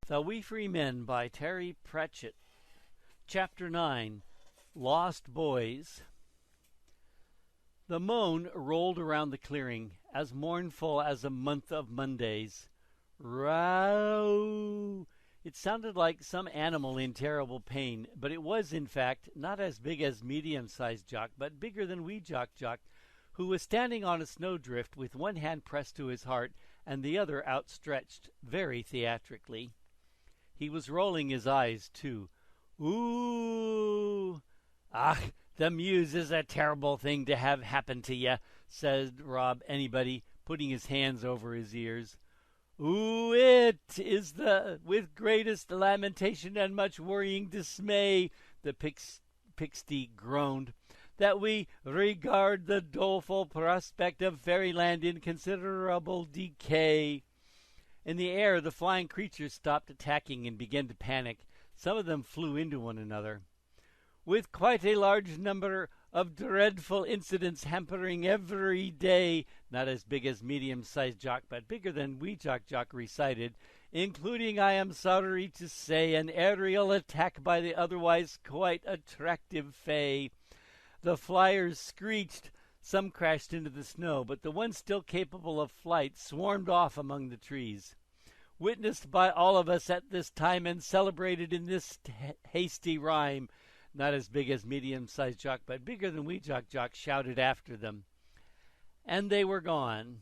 The We Free Men by Terry Pratchett. Chapter 9. Lost Boys. The moan rolled around the clearing, as mournful as a month of Mondays. Row! It sounded like some animal in terrible pain, but it was, in fact, not as big as medium-sized Jock, but bigger than wee Jock, who was standing on a snowdrift with one hand pressed to his heart and the other outstretched, very theatrically. He was rolling his eyes, too. Ooh! Ach, the muse is a terrible thing to have happen to ye, said Rob Anybody, putting his hands over his ears. Ooh, it is with greatest lamentation and much worrying dismay, the Pixty groaned, that we regard the doleful prospect of Fairyland in considerable decay. In the air, the flying creatures stopped attacking and began to panic. Some of them flew into one another. With quite a large number of dreadful incidents hampering every day, not as big as medium-sized Jock, but bigger than wee Jock recited, including, I am sorry to say, an aerial attack by the otherwise quite attractive Fae. The flyers screeched. Some crashed into the snow, but the ones still capable of flight swarmed off among the trees. Witnessed by all of us at this time and celebrated in this hasty rhyme, not as big as medium-sized Jock, but bigger than wee Jock shouted after them. And they were gone.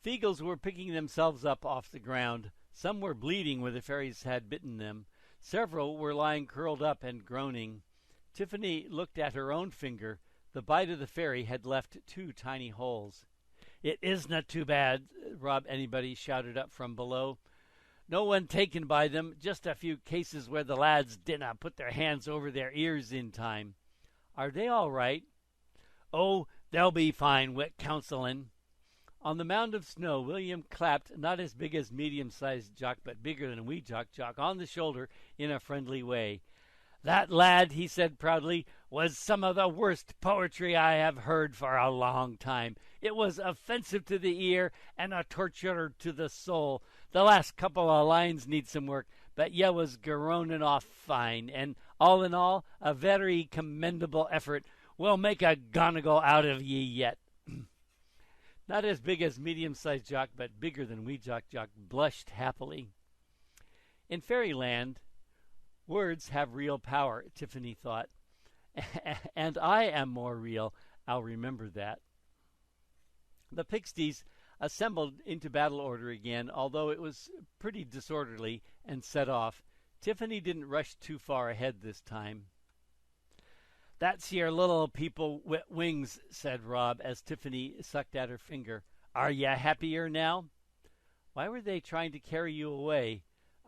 Feegles were picking themselves up off the ground. Some were bleeding where the fairies had bitten them. Several were lying curled up and groaning. Tiffany looked at her own finger. The bite of the fairy had left 2 tiny holes. It isna too bad, Rob Anybody shouted up from below. No one taken by them, just a few cases where the lads dinna put their hands over their ears in time. Are they all right? Oh, they'll be fine, wit counselin'. On the mound of snow, William clapped, not as big as medium-sized Jock, but bigger than wee Jock, on the shoulder in a friendly way. That lad, he said proudly, was some of the worst poetry I have heard for a long time. It was offensive to the ear and a torture to the soul. The last couple of lines need some work, but ye was groaning off fine, and all in all, a very commendable effort. We'll make a Gonagle out of ye yet. Not as big as medium-sized Jock, but bigger than wee Jock blushed happily. In Fairyland, words have real power, Tiffany thought. And I am more real. I'll remember that. The Pixies assembled into battle order again, although it was pretty disorderly, and set off. Tiffany didn't rush too far ahead this time. That's your little people with wings, said Rob, as Tiffany sucked at her finger. Are ye happier now? Why were they trying to carry you away?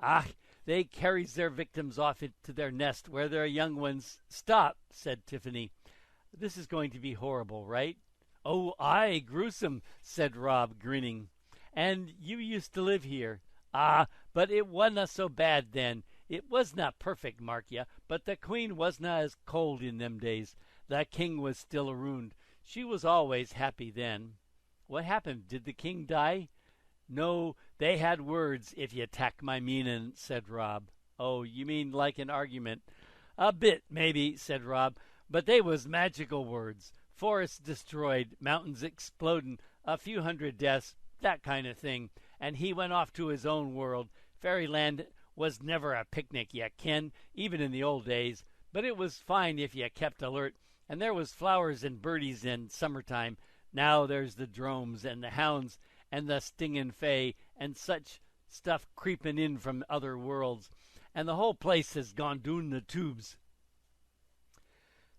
Ah, they carries their victims off into their nest where their young ones... Stop, said Tiffany. This is going to be horrible, right? Oh, aye, gruesome, said Rob, grinning. And you used to live here. Ah, but it wasna so bad then. It wasna perfect, mark ye, but the queen wasna as cold in them days. The king was still around. She was always happy then. What happened? Did the king die? No, they had words, if ye tak my meanin', said Rob. Oh, you mean like an argument? A bit, maybe, said Rob, but they was magical words. Forests destroyed, mountains explodin', a few hundred deaths, that kind of thing. And he went off to his own world. Fairyland was never a picnic, ye ken, even in the old days. But it was fine if ye kept alert, and there was flowers and birdies in summertime. Now there's the dromes and the hounds and the stingin' Fae and such stuff creepin' in from other worlds. And the whole place has gone doon the tubes.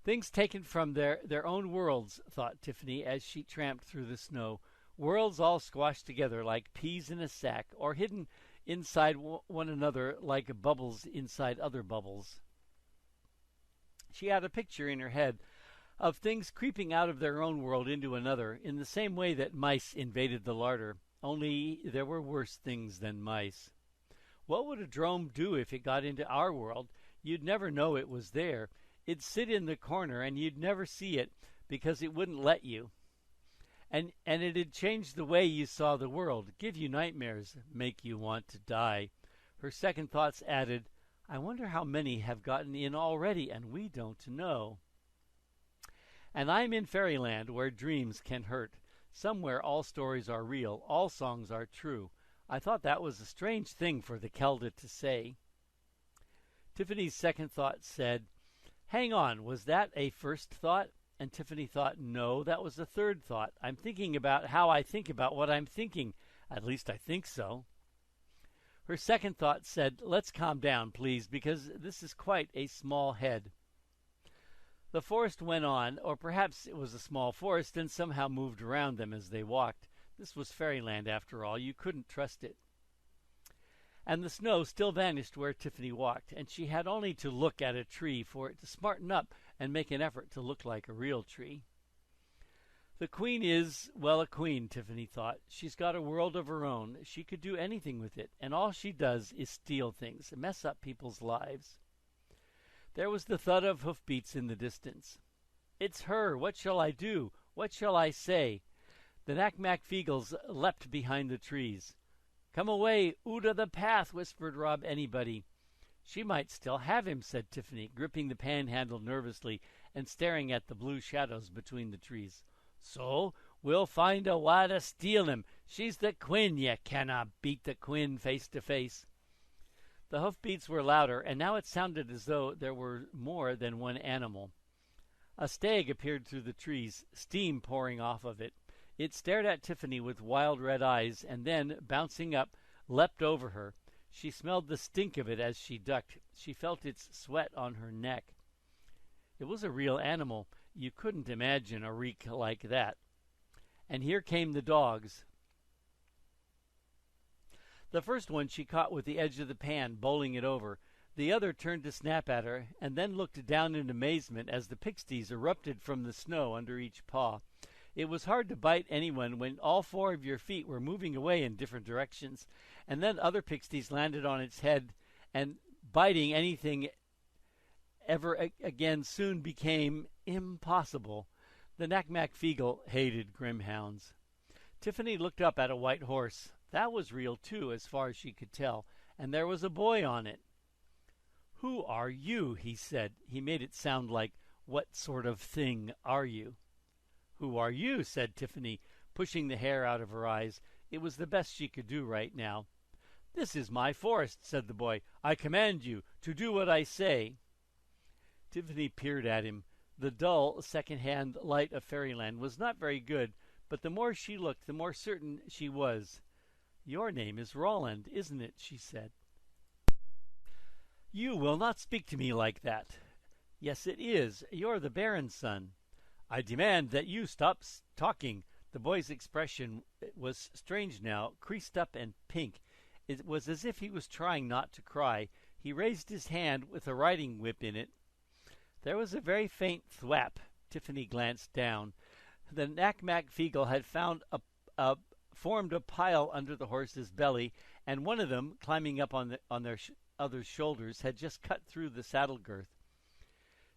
Things taken from their own worlds, thought Tiffany as she tramped through the snow. Worlds all squashed together like peas in a sack, or hidden inside one another like bubbles inside other bubbles. She had a picture in her head of things creeping out of their own world into another, in the same way that mice invaded the larder, only there were worse things than mice. What would a drome do if it got into our world? You'd never know it was there. It'd sit in the corner, and you'd never see it, because it wouldn't let you. And it'd change the way you saw the world, give you nightmares, make you want to die. Her second thoughts added, I wonder how many have gotten in already and we don't know. And I'm in Fairyland, where dreams can hurt. Somewhere all stories are real, all songs are true. I thought that was a strange thing for the Kelda to say. Tiffany's second thought said, Hang on, was that a first thought? And Tiffany thought, no, that was a third thought. I'm thinking about how I think about what I'm thinking. At least I think so. Her second thought said, let's calm down, please, because this is quite a small head. The forest went on, or perhaps it was a small forest and somehow moved around them as they walked. This was Fairyland, after all. You couldn't trust it. And the snow still vanished where Tiffany walked, and she had only to look at a tree for it to smarten up and make an effort to look like a real tree. The queen is, well, a queen, Tiffany thought. She's got a world of her own. She could do anything with it, and all she does is steal things, mess up people's lives. There was the thud of hoofbeats in the distance. It's her. What shall I do? What shall I say? The Nac Mac Feegles leapt behind the trees. Come away, out of the path, whispered Rob Anybody. She might still have him, said Tiffany, gripping the panhandle nervously and staring at the blue shadows between the trees. So, we'll find a way to steal him. She's the queen. Ye cannot beat the queen face to face. The hoofbeats were louder, and now it sounded as though there were more than one animal. A stag appeared through the trees, steam pouring off of it. It stared at Tiffany with wild red eyes, and then, bouncing up, leapt over her. She smelled the stink of it as she ducked. She felt its sweat on her neck. It was a real animal. You couldn't imagine a reek like that. And here came the dogs. The first one she caught with the edge of the pan, bowling it over. The other turned to snap at her, and then looked down in amazement as the pixies erupted from the snow under each paw. It was hard to bite anyone when all four of your feet were moving away in different directions, and then other pixies landed on its head, and biting anything ever again soon became impossible. The Nac Mac Feegle hated grimhounds. Tiffany looked up at a white horse. That was real, too, as far as she could tell, and there was a boy on it. Who are you? He said. He made it sound like, what sort of thing are you? Who are you? Said Tiffany, pushing the hair out of her eyes. It was the best she could do right now. This is my forest, said the boy. I command you to do what I say. Tiffany peered at him. The dull, second-hand light of Fairyland was not very good, but the more she looked, the more certain she was. Your name is Roland, isn't it? She said. You will not speak to me like that. Yes, it is. You're the Baron's son. I demand that you stop talking. The boy's expression was strange now, creased up and pink. It was as if he was trying not to cry. He raised his hand with a riding whip in it. There was a very faint thwap. Tiffany glanced down. The Nac Mac Feegle had formed a pile under the horse's belly, and one of them, climbing up on their other's shoulders, had just cut through the saddle girth.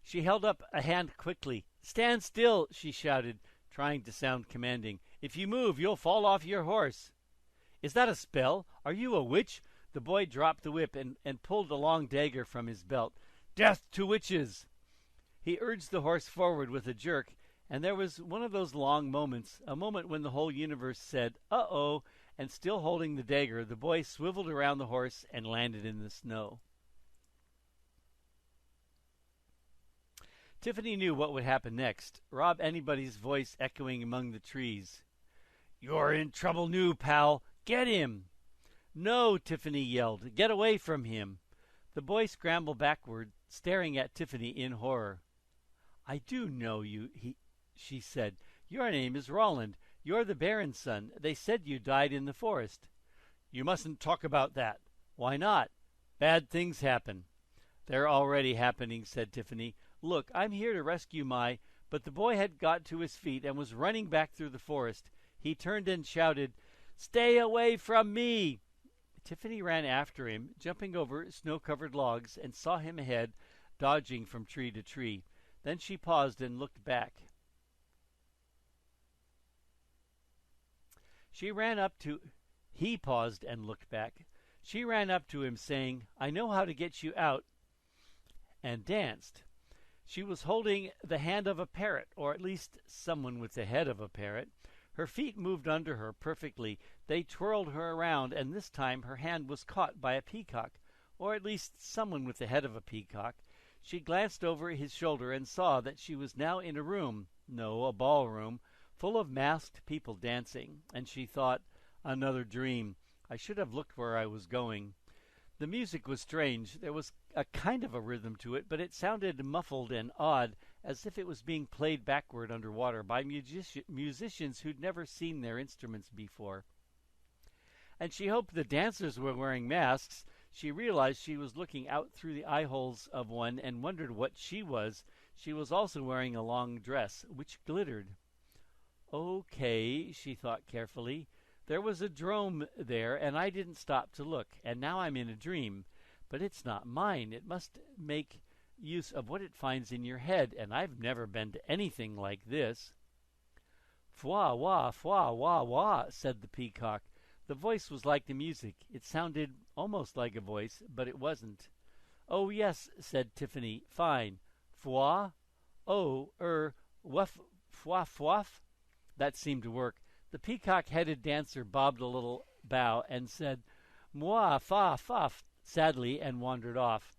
She held up a hand quickly. Stand still, she shouted, trying to sound commanding. If you move, you'll fall off your horse. Is that a spell? Are you a witch? The boy dropped the whip and pulled a long dagger from his belt. Death to witches! He urged the horse forward with a jerk, and there was one of those long moments, a moment when the whole universe said, uh-oh, and still holding the dagger, the boy swiveled around the horse and landed in the snow. Tiffany knew what would happen next. Rob Anybody's voice echoing among the trees. You're in trouble new, pal. Get him! No, Tiffany yelled. Get away from him. The boy scrambled backward, staring at Tiffany in horror. I do know you, she said. Your name is Roland. You're the Baron's son. They said you died in the forest. You mustn't talk about that. Why not? Bad things happen. They're already happening, said Tiffany. Look, I'm here to rescue my... But the boy had got to his feet and was running back through the forest. He turned and shouted, Stay away from me! Tiffany ran after him, jumping over snow-covered logs, and saw him ahead, dodging from tree to tree. Then she paused and looked back. She ran up to He paused and looked back. She ran up to him, saying, "I know how to get you out," and danced. She was holding the hand of a parrot, or at least someone with the head of a parrot. Her feet moved under her perfectly. They twirled her around, and this time her hand was caught by a peacock, or at least someone with the head of a peacock. She glanced over his shoulder and saw that she was now in a room, no, a ballroom, full of masked people dancing, and she thought, "Another dream. I should have looked where I was going." The music was strange. There was a kind of a rhythm to it, but it sounded muffled and odd, as if it was being played backward underwater by musicians who'd never seen their instruments before. And she hoped the dancers were wearing masks. She realized she was looking out through the eye holes of one and wondered what she was. She was also wearing a long dress, which glittered. "Okay," she thought carefully. "There was a drome there, and I didn't stop to look, and now I'm in a dream. But it's not mine. It must make use of what it finds in your head, and I've never been to anything like this." "Fwa, wah, fwa, wah, wah," said the peacock. The voice was like the music. It sounded almost like a voice, but it wasn't. "Oh, yes," said Tiffany. "Fine. Fwa? Oh, wuff, fwaf, fwaf." That seemed to work. The peacock-headed dancer bobbed a little bow and said, "Moi, fa, faf," sadly, and wandered off.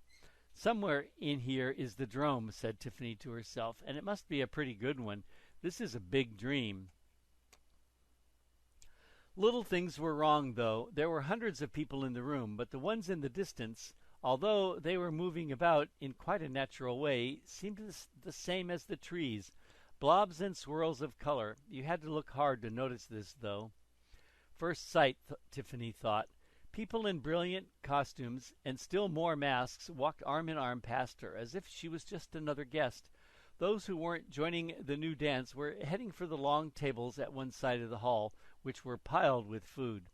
"Somewhere in here is the drome," said Tiffany to herself, "and it must be a pretty good one. This is a big dream." Little things were wrong, though. There were hundreds of people in the room, but the ones in the distance, although they were moving about in quite a natural way, seemed the same as the trees. Blobs and swirls of color. You had to look hard to notice this, though. First sight, Tiffany thought. People in brilliant costumes and still more masks walked arm in arm past her, as if she was just another guest. Those who weren't joining the new dance were heading for the long tables at one side of the hall, which were piled with food.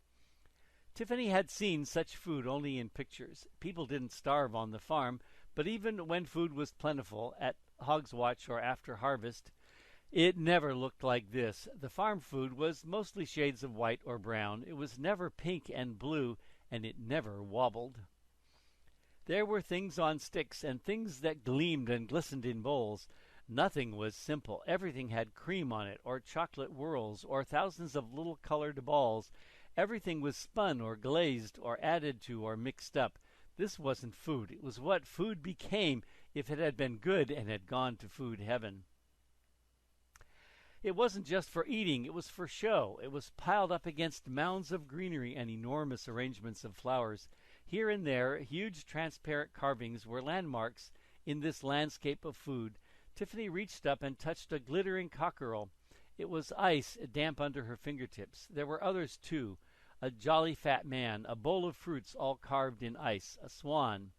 Tiffany had seen such food only in pictures. People didn't starve on the farm, but even when food was plentiful, at Hogswatch or after harvest, it never looked like this. The farm food was mostly shades of white or brown. It was never pink and blue, and it never wobbled. There were things on sticks and things that gleamed and glistened in bowls. Nothing was simple. Everything had cream on it, or chocolate whirls, or thousands of little colored balls. Everything was spun or glazed or added to or mixed up. This wasn't food. It was what food became if it had been good and had gone to food heaven. It wasn't just for eating, it was for show. It was piled up against mounds of greenery and enormous arrangements of flowers. Here and there, huge transparent carvings were landmarks in this landscape of food. Tiffany reached up and touched a glittering cockerel. It was ice, damp under her fingertips. There were others, too. A jolly fat man, a bowl of fruits all carved in ice, a swan.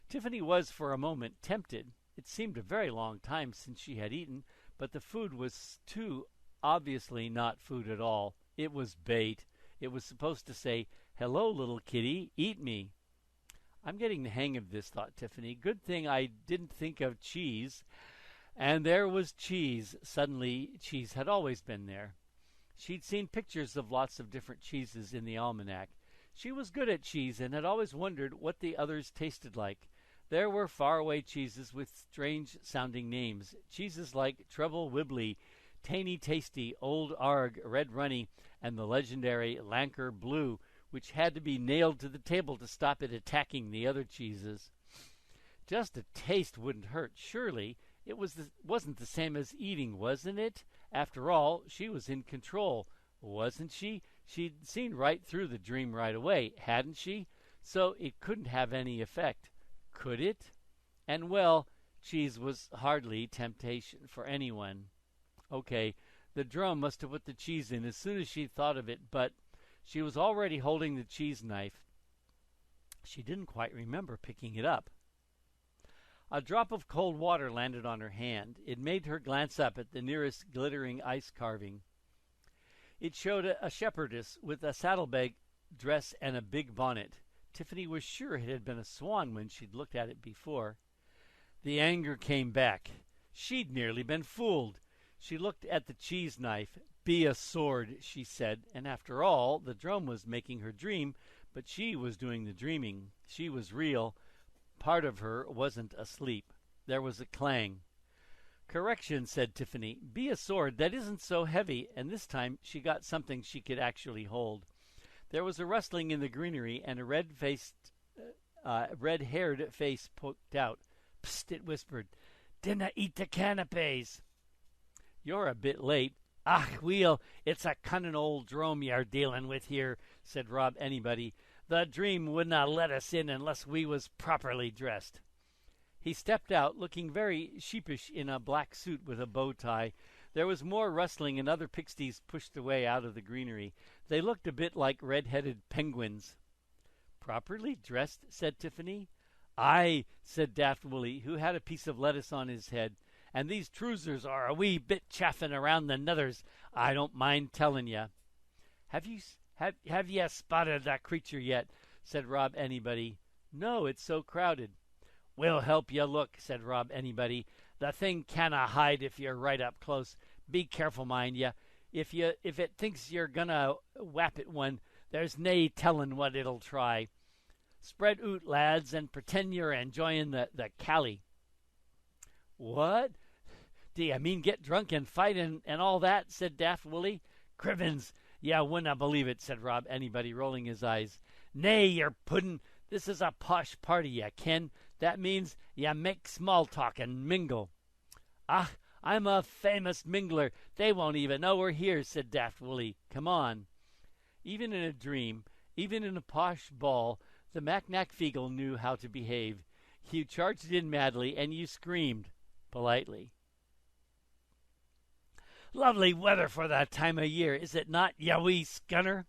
Tiffany was for a moment tempted. It seemed a very long time since she had eaten, but the food was too obviously not food at all. It was bait. It was supposed to say, "Hello, little kitty, eat me." "I'm getting the hang of this," thought Tiffany. "Good thing I didn't think of cheese." And there was cheese. Suddenly, cheese had always been there. She'd seen pictures of lots of different cheeses in the almanac. She was good at cheese and had always wondered what the others tasted like. There were faraway cheeses with strange-sounding names. Cheeses like Treble Wibbly, Tainy Tasty, Old Arg, Red Runny, and the legendary Lanker Blue, which had to be nailed to the table to stop it attacking the other cheeses. Just a taste wouldn't hurt, surely. It wasn't the same as eating, wasn't it? After all, she was in control, wasn't she? She'd seen right through the dream right away, hadn't she? So it couldn't have any effect. Could it? And, well, cheese was hardly temptation for anyone. Okay, the drum must have put the cheese in as soon as she thought of it, but she was already holding the cheese knife. She didn't quite remember picking it up. A drop of cold water landed on her hand. It made her glance up at the nearest glittering ice carving. It showed a shepherdess with a saddlebag dress and a big bonnet. Tiffany was sure it had been a swan when she'd looked at it before. The anger came back. She'd nearly been fooled. She looked at the cheese knife. Be a sword, she said, and after all, the drum was making her dream, but she was doing the dreaming. She was real. Part of her wasn't asleep. There was a clang. Correction, said Tiffany. Be a sword that isn't so heavy, and this time she got something she could actually hold. There was a rustling in the greenery, and a red-haired face poked out. Psst, it whispered. Dinna eat the canapes. You're a bit late. Ach, weel, it's a cunning old drome you're dealing with here, said Rob Anybody. The dream wouldna let us in unless we was properly dressed. He stepped out, looking very sheepish in a black suit with a bow tie. There was more rustling, and other pixies pushed away out of the greenery. They looked a bit like red-headed penguins. Properly dressed, said Tiffany. Aye, said Daft Willie, who had a piece of lettuce on his head. And these trousers are a wee bit chaffing around the nethers, I don't mind telling ye. Have ye spotted that creature yet? Said Rob Anybody. No, it's so crowded. We'll help ye look, said Rob Anybody. The thing canna hide if you're right up close. Be careful, mind ye. If it thinks you're gonna whap it one, there's nae tellin' what it'll try. Spread oot, lads, and pretend you're enjoying the cally. What? Do ye mean get drunk and fight and all that? Said Daft Willie. Crivens, ye wouldna believe it, said Rob Anybody, rolling his eyes. Nay, yer puddin'. This is a posh party, ye ken. That means ye make small talk and mingle. Ah, I'm a famous mingler. They won't even know we're here, said Daft Willie. Come on. Even in a dream, even in a posh ball, the Nac Mac Feegle knew how to behave. You charged in madly, and you screamed politely. Lovely weather for that time of year, is it not, ye wee scunner?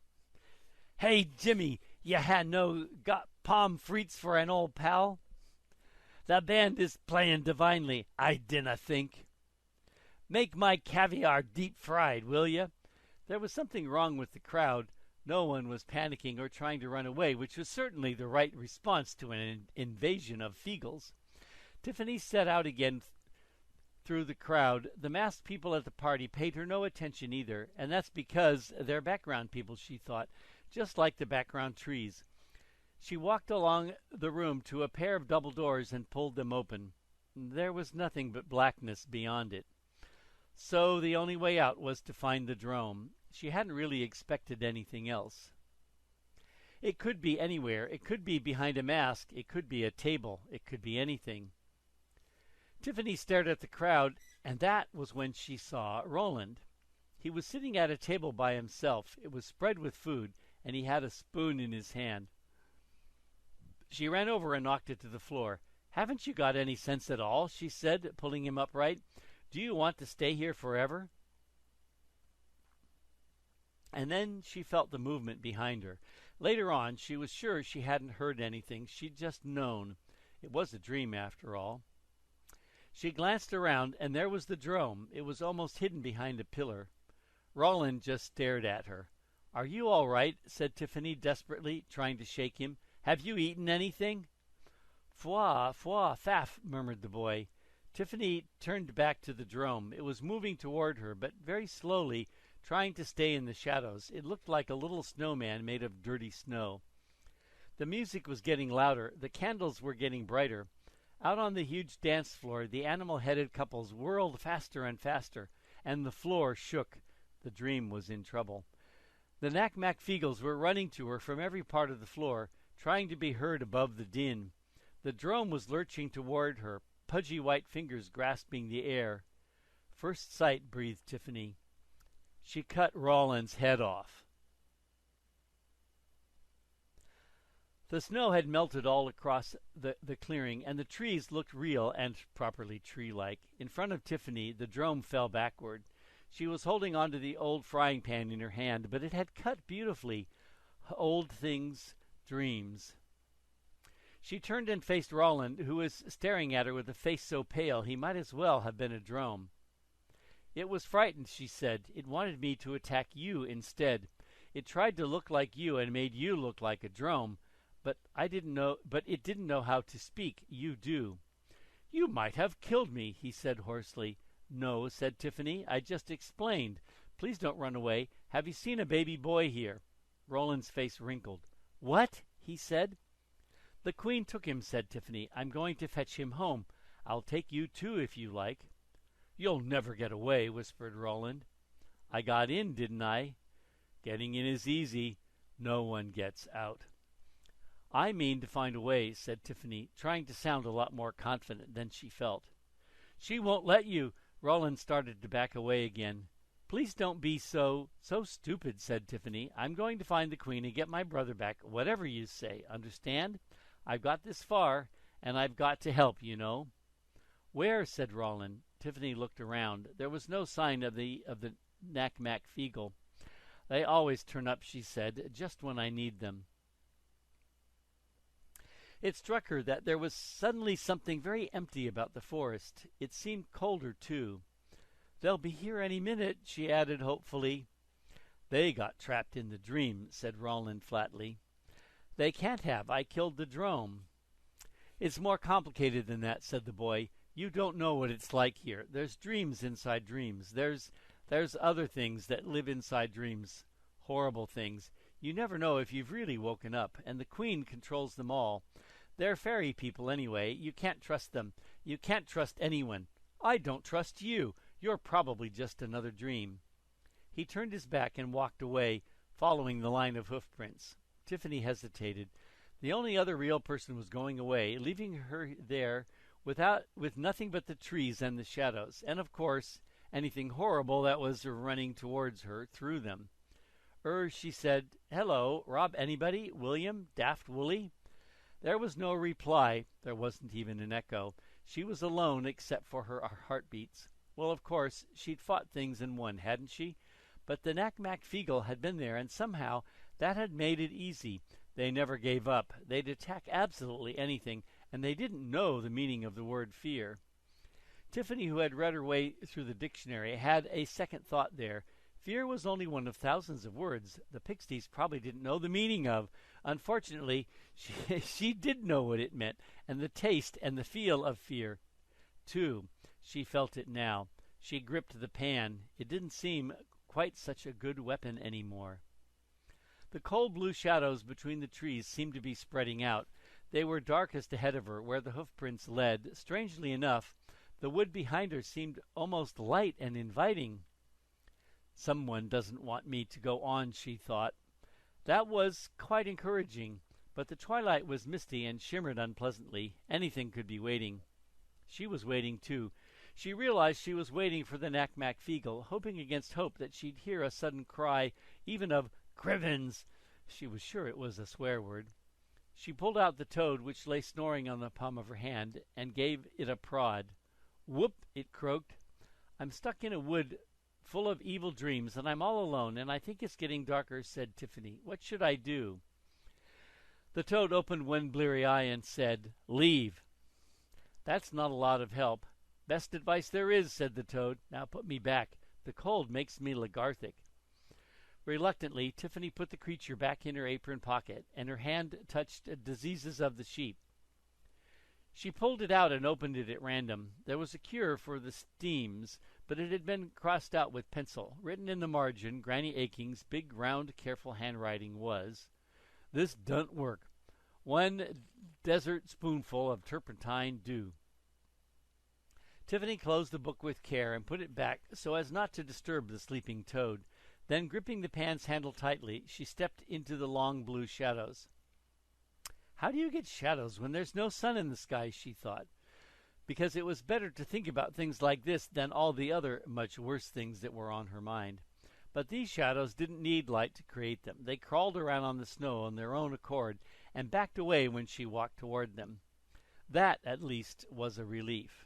Hey, Jimmy, ye ha no got palm frites for an old pal? The band is playing divinely, I dinna think. Make my caviar deep fried, will ye? There was something wrong with the crowd. No one was panicking or trying to run away, which was certainly the right response to an invasion of Feegles. Tiffany set out again through the crowd. The masked people at the party paid her no attention either, and that's because they're background people, she thought, just like the background trees. She walked along the room to a pair of double doors and pulled them open. There was nothing but blackness beyond it. So the only way out was to find the drome. She hadn't really expected anything else. It could be anywhere. It could be behind a mask. It could be a table. It could be anything. Tiffany stared at the crowd, and that was when she saw Roland. He was sitting at a table by himself. It was spread with food, and he had a spoon in his hand. She ran over and knocked it to the floor. Haven't you got any sense at all? She said, pulling him upright. Do you want to stay here forever? And then she felt the movement behind her. Later on, she was sure she hadn't heard anything. She'd just known. It was a dream, after all. She glanced around, and there was the drome. It was almost hidden behind a pillar. Roland just stared at her. Are you all right? Said Tiffany desperately, trying to shake him. Have you eaten anything? Foi, faff, murmured the boy. Tiffany turned back to the drome. It was moving toward her, but very slowly, trying to stay in the shadows. It looked like a little snowman made of dirty snow. The music was getting louder. The candles were getting brighter. Out on the huge dance floor, the animal-headed couples whirled faster and faster, and the floor shook. The dream was in trouble. The Nac Mac Feegles were running to her from every part of the floor, trying to be heard above the din. The drome was lurching toward her, pudgy white fingers grasping the air. First sight, breathed Tiffany. She cut Roland's head off. The snow had melted all across the clearing, and the trees looked real and properly tree-like. In front of Tiffany, the drome fell backward. She was holding onto the old frying pan in her hand, but it had cut beautifully. Old things, dreams. She turned and faced Roland, who was staring at her with a face so pale he might as well have been a drome. It was frightened, she said. It wanted me to attack you instead. It tried to look like you and made you look like a drome. But it didn't know how to speak. You do. You might have killed me, he said hoarsely. No, said Tiffany. I just explained. Please don't run away. Have you seen a baby boy here?" Roland's face wrinkled. "What?" he said. "The Queen took him," said Tiffany. "I'm going to fetch him home. I'll take you too if you like." "You'll never get away," whispered Roland. "I got in, didn't I?" "Getting in is easy. No one gets out." "I mean to find a way," said Tiffany, trying to sound a lot more confident than she felt. "She won't let you." Roland started to back away again. "Please don't be so stupid," said Tiffany. "I'm going to find the Queen and get my brother back, whatever you say. Understand? I've got this far, and I've got to help, you know." "Where?" said Roland. Tiffany looked around. There was no sign of the Nac Mac Feegle. "They always turn up," she said, "just when I need them." It struck her that there was suddenly something very empty about the forest. It seemed colder, too. "They'll be here any minute," she added hopefully. "They got trapped in the dream," said Roland flatly. "They can't have. I killed the drome." "It's more complicated than that," said the boy. "You don't know what it's like here. There's dreams inside dreams. There's other things that live inside dreams. Horrible things. You never know if you've really woken up, and the Queen controls them all. They're fairy people anyway. You can't trust them. You can't trust anyone. I don't trust you. You're probably just another dream." He turned his back and walked away, following the line of hoof prints. Tiffany hesitated. The only other real person was going away, leaving her there with nothing but the trees and the shadows, and of course anything horrible that was running towards her through them. She said, "Hello, Rob anybody? William? Daft Wooly?" There was no reply. There wasn't even an echo. She was alone except for her heartbeats. Well, of course, she'd fought things and won, hadn't she? But the Nac Mac Feegle had been there, and somehow that had made it easy. They never gave up. They'd attack absolutely anything, and they didn't know the meaning of the word fear. Tiffany, who had read her way through the dictionary, had a second thought there. Fear was only one of thousands of words the Pixies probably didn't know the meaning of. Unfortunately, she did know what it meant, and the taste and the feel of fear, too. She felt it now. She gripped the pan. It didn't seem quite such a good weapon anymore. The cold blue shadows between the trees seemed to be spreading out. They were darkest ahead of her, where the hoofprints led. Strangely enough, the wood behind her seemed almost light and inviting. "Someone doesn't want me to go on," she thought. That was quite encouraging, but the twilight was misty and shimmered unpleasantly. Anything could be waiting. She was waiting, too. She realized she was waiting for the Nac Mac Feegle, hoping against hope that she'd hear a sudden cry, even of "Crivens!" She was sure it was a swear word. She pulled out the toad, which lay snoring on the palm of her hand, and gave it a prod. "Whoop!" it croaked. "I'm stuck in a wood full of evil dreams, and I'm all alone, and I think it's getting darker," said Tiffany. "What should I do?" The toad opened one bleary eye and said, "Leave." "That's not a lot of help." "Best advice there is," said the toad. "Now put me back. The cold makes me lethargic." Reluctantly, Tiffany put the creature back in her apron pocket, and her hand touched Diseases of the Sheep. She pulled it out and opened it at random. There was a cure for the steams, but it had been crossed out with pencil. Written in the margin, Granny Aching's big, round, careful handwriting was, "This don't work. 1 dessert spoonful of turpentine do." Tiffany closed the book with care and put it back so as not to disturb the sleeping toad. Then, gripping the pan's handle tightly, she stepped into the long blue shadows. "How do you get shadows when there's no sun in the sky?" she thought, because it was better to think about things like this than all the other much worse things that were on her mind. But these shadows didn't need light to create them. They crawled around on the snow on their own accord and backed away when she walked toward them. That, at least, was a relief.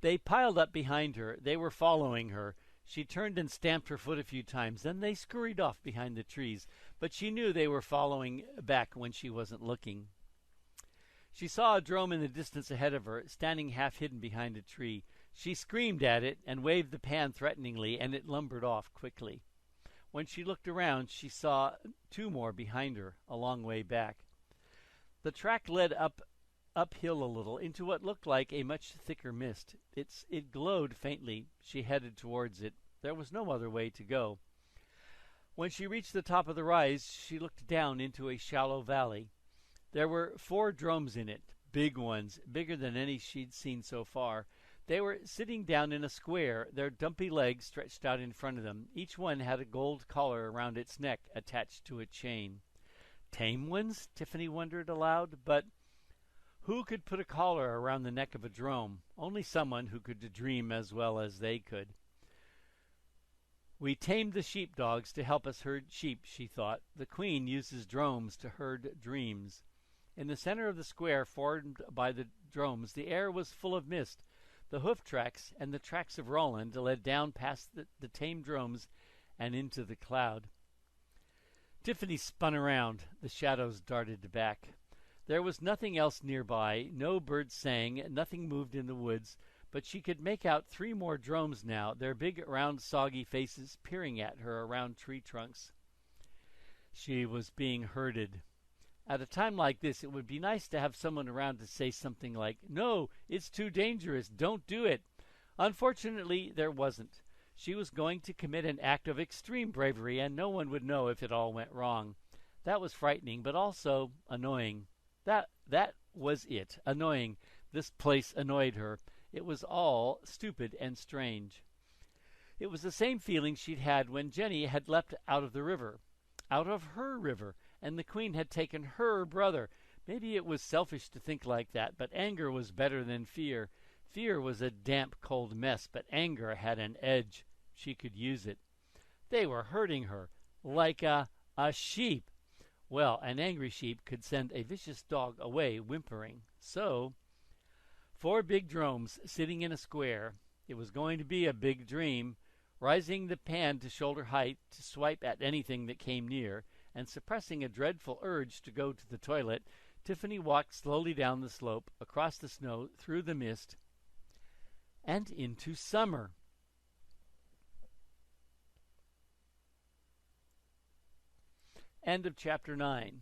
They piled up behind her. They were following her. She turned and stamped her foot a few times. Then they scurried off behind the trees, but she knew they were following back when she wasn't looking. She saw a drome in the distance ahead of her, standing half hidden behind a tree. She screamed at it and waved the pan threateningly, and it lumbered off quickly. When she looked around, she saw 2 more behind her, a long way back. The track led uphill a little into what looked like a much thicker mist. It glowed faintly. She headed towards it. There was no other way to go. When she reached the top of the rise, she looked down into a shallow valley. There were 4 dromes in it, big ones, bigger than any she'd seen so far. They were sitting down in a square, their dumpy legs stretched out in front of them. Each one had a gold collar around its neck attached to a chain. Tame ones? Tiffany wondered aloud, but who could put a collar around the neck of a drome? Only someone who could dream as well as they could. We tamed the sheepdogs to help us herd sheep, she thought. The queen uses dromes to herd dreams. In the center of the square formed by the dromes, the air was full of mist. The hoof tracks and the tracks of Roland led down past the tame dromes and into the cloud. Tiffany spun around. The shadows darted back. There was nothing else nearby. No birds sang. Nothing moved in the woods. But she could make out 3 more dromes now, their big, round, soggy faces peering at her around tree trunks. She was being herded. At a time like this, it would be nice to have someone around to say something like, "No, it's too dangerous. Don't do it." Unfortunately, there wasn't. She was going to commit an act of extreme bravery, and no one would know if it all went wrong. That was frightening, but also annoying. That was it. Annoying. This place annoyed her. It was all stupid and strange. It was the same feeling she'd had when Jenny had leapt out of the river. Out of her river. And the queen had taken her brother. Maybe it was selfish to think like that, but anger was better than fear. Fear was a damp, cold mess, but anger had an edge. She could use it. They were hurting her, like a sheep. Well, an angry sheep could send a vicious dog away whimpering. So, 4 big dromes sitting in a square. It was going to be a big dream. Rising the pan to shoulder height to swipe at anything that came near, and suppressing a dreadful urge to go to the toilet, Tiffany walked slowly down the slope, across the snow, through the mist, and into summer. End of chapter 9.